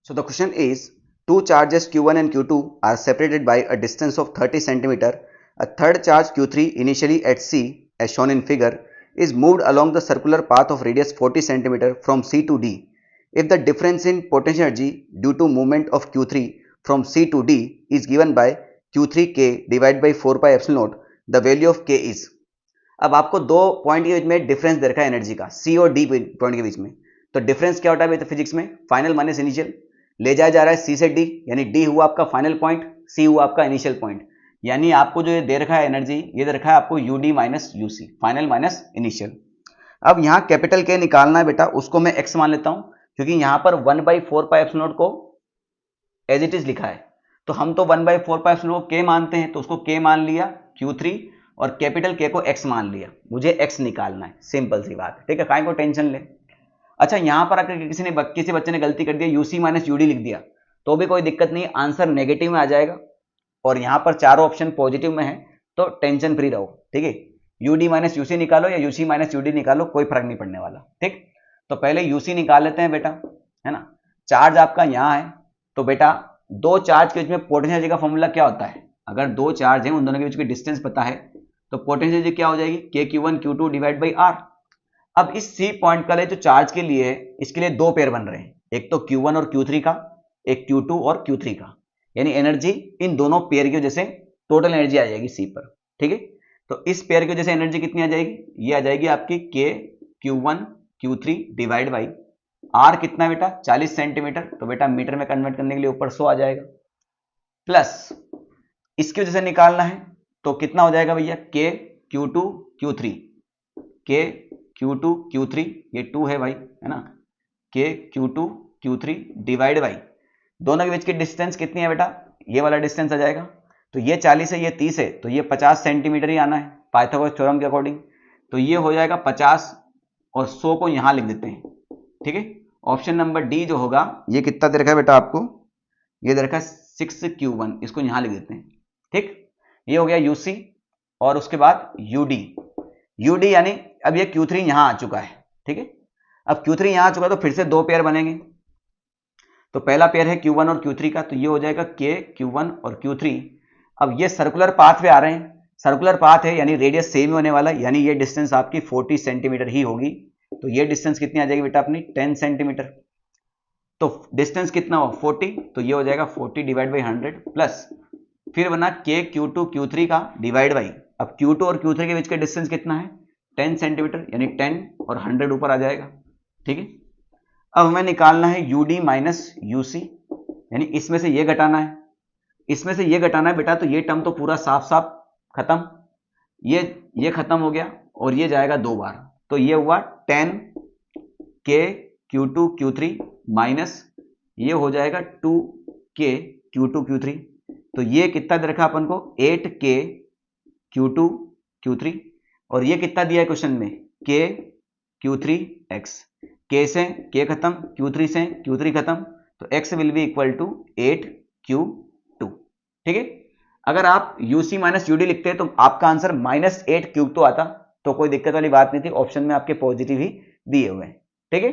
So the question is, two charges Q1 and Q2 are separated by a distance of 30 cm. A third charge Q3 initially at C as shown in figure is moved along the circular path of radius 40 cm from C to D. If the difference in potential energy due to movement of Q3 from C to D is given by Q3K divided by 4 pi epsilon naught, the value of K is। अब आपको दो point के बीच में difference दे रखा है energy का, सी और D point के बीच में। तो डिफरेंस क्या होता है फिजिक्स में? Final minus initial. ले जाया जा रहा है सी से डी, यानी डी हुआ आपका फाइनल पॉइंट, सी हुआ आपका इनिशियल पॉइंट। यानी आपको जो ये दे रखा है एनर्जी, ये दे रखा है आपको UD minus UC, final minus initial. अब यहाँ कैपिटल के निकालना है बेटा, उसको मैं एक्स मान लेता हूं, क्योंकि यहाँ पर 1/4 पाई एप्सिलॉन नॉट को एज इट इज लिखा है। तो हम तो 1/4 पाई एप्सिलॉन को के मानते हैं, तो उसको के मान लिया Q3 और कैपिटल के को एक्स मान लिया। मुझे एक्स निकालना है, सिंपल सी बात है, ठीक है, काहे को टेंशन ले। अच्छा, यहां पर अगर किसी बच्चे ने गलती कर दिया, यूसी माइनस यूडी लिख दिया, तो भी कोई दिक्कत नहीं, आंसर नेगेटिव में आ जाएगा। और यहां पर चारों ऑप्शन पॉजिटिव में है, तो टेंशन फ्री रहो, ठीक है। यूडी माइनस यूसी निकालो या यूसी माइनस यूडी निकालो, कोई फर्क नहीं पड़ने वाला, ठीक। तो पहले यूसी निकाल लेते हैं बेटा, है ना। चार्ज आपका यहां है, तो बेटा दो चार्ज के बीच में पोटेंशियल एनर्जी का फॉर्मूला क्या होता है? अगर दो चार्ज हैं, उन दोनों के बीच की डिस्टेंस पता है, तो पोटेंशियल एनर्जी क्या हो जाएगी? के Q1 Q2 divide by are. अब इस सी पॉइंट का जो चार्ज के लिए है, इसके लिए दो पेयर बन रहे हैं, एक तो Q1 और Q3 का, एक Q2 और Q3 का। यानी एनर्जी इन दोनों पेयर की वजह से टोटल एनर्जी आ जाएगी सी पर, ठीक है। तो इस पेयर की वजह से एनर्जी कितनी आ जाएगी? ये आ जाएगी आपकी के Q1 Q3 divide by are. कितना है बेटा? 40 सेंटीमीटर। तो बेटा मीटर में कन्वर्ट करने के लिए ऊपर 100 आ जाएगा, प्लस इसकी वजह से निकालना है, तो कितना हो जाएगा भैया? के Q2 Q3, के Q2 Q3, ये 2 है भाई, है ना, के Q2 Q3 डिवाइड बाई दोनों के बीच की डिस्टेंस कितनी है बेटा? ये वाला डिस्टेंस आ जाएगा। तो ये 40 है, ये 30 है, तो ये 50 सेंटीमीटर ही आना है पाइथागोरस थ्योरम के अकॉर्डिंग। तो ये हो जाएगा 50 और 100 को यहां लिख देते हैं, ठीक है। ऑप्शन नंबर डी जो होगा, ये कितना दे रखा है बेटा आपको? ये दे रखा है 6Q1, इसको यहां लिख देते हैं, ठीक। ये हो गया यूसी और उसके बाद यूडी। यूडी यानी अब ये Q3 यहां आ चुका है, ठीक है। अब Q3 यहां आ चुका है, तो फिर से दो पेयर बनेंगे। तो पहला पेयर है Q1 और Q3 का, तो ये हो जाएगा के Q1 और Q3। अब ये सर्कुलर पाथ पे आ रहे हैं, सर्कुलर पाथ है यानी रेडियस सेम होने वाला है, यानी ये डिस्टेंस आपकी 40 सेंटीमीटर ही होगी। तो ये डिस्टेंस कितनी आ जाएगी बेटा अपनी? 10 सेंटीमीटर। तो डिस्टेंस कितना हो? 40, तो ये हो जाएगा 40 डिवाइड बाई 100 प्लस फिर बना के Q2 Q3 का डिवाइड बाई, अब Q2 और Q3 के बीच का डिस्टेंस कितना है? 10 सेंटीमीटर, यानी 10 और 100 ऊपर आ जाएगा, ठीक है। अब हमें निकालना है यूडी माइनस यूसी, यानी इसमें से ये घटाना है, इसमें से ये घटाना है बेटा। तो ये टर्म तो पूरा साफ साफ खत्म, ये खत्म हो गया और ये जाएगा दो बार। तो ये हुआ 10 के Q2 Q3 माइनस ये हो जाएगा 2 के Q2 Q3। तो ये कितना दे रखा अपन को? 8 के Q2 Q3। और ये कितना दिया है क्वेश्चन में? के Q3 x। के से के खत्म, Q3 से Q3 खत्म, तो x will be equal to 8Q2, ठीक है। अगर आप यूसी माइनस यूडी लिखते हैं तो आपका आंसर -8Q2 आता, तो कोई दिक्कत वाली बात नहीं थी, ऑप्शन में आपके पॉजिटिव ही दिए हुए हैं, ठीक है।